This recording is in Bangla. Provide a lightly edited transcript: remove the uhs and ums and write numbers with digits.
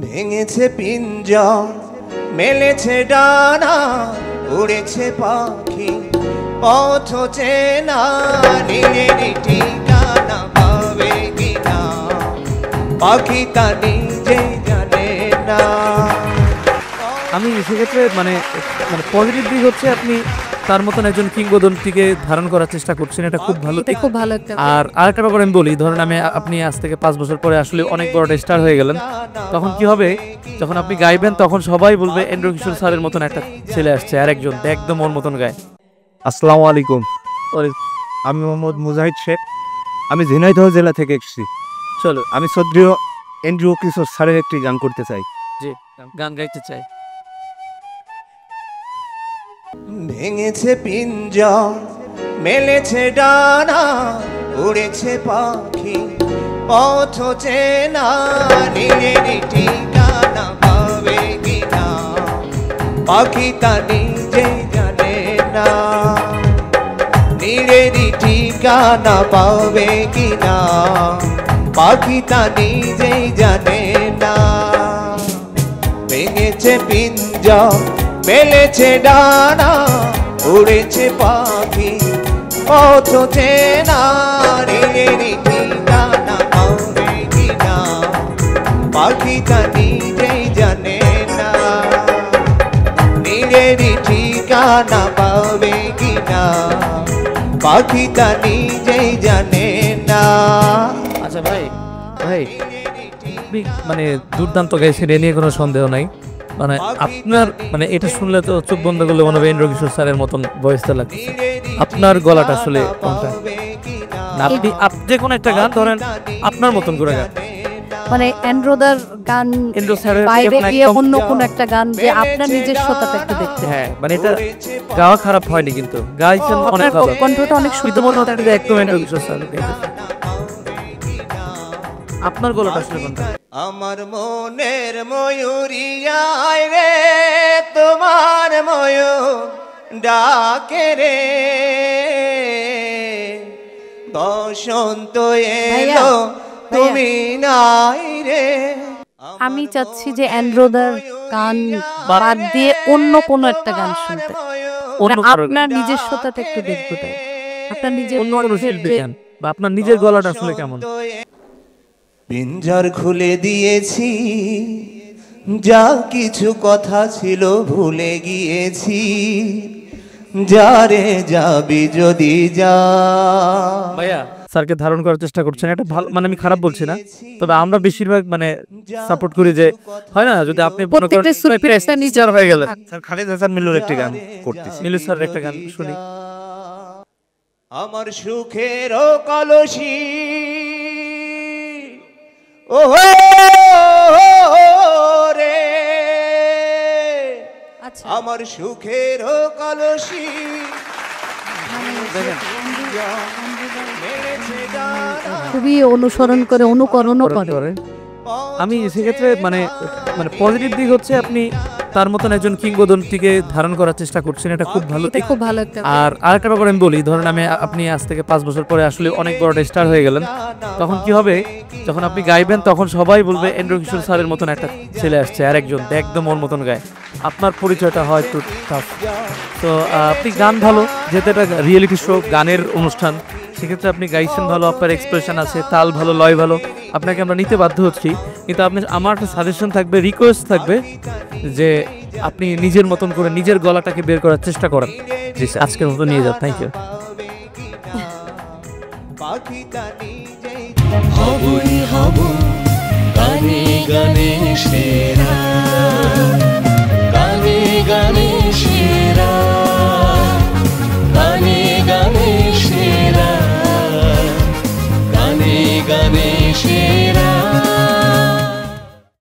ভেঙেছে পিঞ্জর, মেলেছে ডানা, উড়েছে পাখি, পথ চেনা, নিজের ঠিকানা পাবে কিনা, পাখি তা নিজে জানে না। আমি সেক্ষেত্রে মানে পজিটিভ দিক হচ্ছে আপনি তার মতন একজন কিংবদন্তিকে ধারণ করার চেষ্টা করছেন, এটা খুব ভালো, খুব ভালো একটা। আর আরেকটা ব্যাপার আমি বলি, ধরেন আপনি আজ থেকে 5 বছর পরে আসলে অনেক বড় স্টার হয়ে গেলেন, তখন কি হবে, যখন আপনি গাইবেন তখন সবাই বলবে এন্ড্রু কিশোর স্যারের মতন একটা ছেলে আসছে, আর একজন একদম ওর মতন গায়। আসসালামু আলাইকুম, আমি মোহাম্মদ মুজাহিদ শেখ, আমি ঝিনাইদহ জেলা থেকে এসেছি। চলো আমি শ্রদ্ধেয় এন্ড্রু কিশোর স্যারের একটি গান করতে চাই। জি, গান গাইতে চাই। ভেঙেছে পিঞ্জর, মেলেছে ডানা, উড়েছে পাখি, পথ চেনা, নিজের ঠিকানা পাবে কিনা, পাখি তা নিজে জানে না, নিজের ঠিকানা পাবে কিনা, পাখি তা নিজেই জানে না। ভেঙেছে পিঞ্জর, মেলেছে ডানা, উড়েছে পাখি, পথ চেনা, নিজের ঠিকানা পাবে কিনা, পাখি তা নিজেই জানে না, নিজের ঠিকানা পাবে কিনা, পাখি তা নিজেই জানে না। আচ্ছা ভাই মানে দুর্দান্ত গাইছেন, এ নিয়ে কোনো সন্দেহ নাই। মানে আপনার মানে এটা শুনলে তো চোখ বন্ধ করলে মনে হবে এন্ড্রু কিশোর স্যারের মতন ভয়েসটা লাগছে। আপনার গলাটা আসলে কোনটা? আপনি যে কোনো একটা গান ধরেন আপনার মতন করে গান, মানে এন্ড্রোদার গান, এন্ড্রু স্যারের বাইরে গিয়ে অন্য কোন একটা গান যে আপনার নিজস্বতাটা একটু দেখতে। হ্যাঁ, মানে এটা গাওয়া খারাপ হয়নি, কিন্তু গাইছেন অনেক ভালো, কণ্ঠটা অনেক শুদ্ধ মনে হচ্ছে, একদম এন্ড্রু কিশোর স্যার। আপনার গলাটা আসলে কোনটা? আমার মনের ময়ূরিয়ায় রে, তোমার ময়ূর ডাকে রে, বসন্ত এলো তুমি নাই রে। আমি চাচ্ছি যে এন্ড্রোদার গান বাদ দিয়ে অন্য কোনো একটা গান শুনতে, আপনার নিজস্বতাটা একটু দেখবো, তাই আপনার নিজের অন্য কোনো শিল্পী গান বা আপনার নিজের গলাটা আসলে কেমন? পিঞ্জর খুলে দিয়েছি, যা কিছু কথা ছিল ভুলে গিয়েছি, যারে যাবি যদি যা। ভাইয়া স্যারকে ধারণ করার চেষ্টা করছেন, এটা ভালো, মানে আমি খারাপ বলছি না, তবে আমরা বেশিরভাগ মানে সাপোর্ট করি যে হয় না, যদি আপনি টিচার হয়ে গেলেন। স্যার খালিদ হাসান মিলুর একটি গান করতেছি, মিলু স্যারের একটা গান শুনি। আমার সুখের কলসি, ও রে, আমার সুখের কলসি, খুবই অনুসরণ করে, অনুকরণও করে। আমি সেক্ষেত্রে মানে পজিটিভ দিক হচ্ছে আপনি তার মতন একজন কিংবদন্তিকে ধারণ করার চেষ্টা করছেন, এটা খুব ভালো, খুব ভালো একটা। আর আরেকটা ব্যাপার আমি বলি, ধরেন আপনি আজ থেকে 5 বছর পরে আসলে অনেক বড় স্টার হয়ে গেলেন, তখন কি হবে, যখন আপনি গাইবেন তখন সবাই বলবে এন্ড্রু কিশোর স্যারের মতন একটা ছেলে আসছে, আর একজন একদম ওর মতন গায়। আপনার পরিচয়টা হয় একটু টাফ, তো আপনি গান ভালো, যেহেতু এটা রিয়েলিটি শো, গানের অনুষ্ঠান, সেক্ষেত্রে আপনি গাইছেন ভালো, আপনার এক্সপ্রেশন আছে, তাল ভালো, লয় ভালো, আপনাকে আমরা নিতে বাধ্য হচ্ছি, কিন্তু আমার একটা সাজেশন থাকবে, রিকোয়েস্ট থাকবে যে আপনি নিজের মতন করে নিজের গলাটাকে বের করার চেষ্টা করেন। জি, আজকের মতো নিয়ে যান, থ্যাংক ইউ। হবই হব গানে গানে সেরা।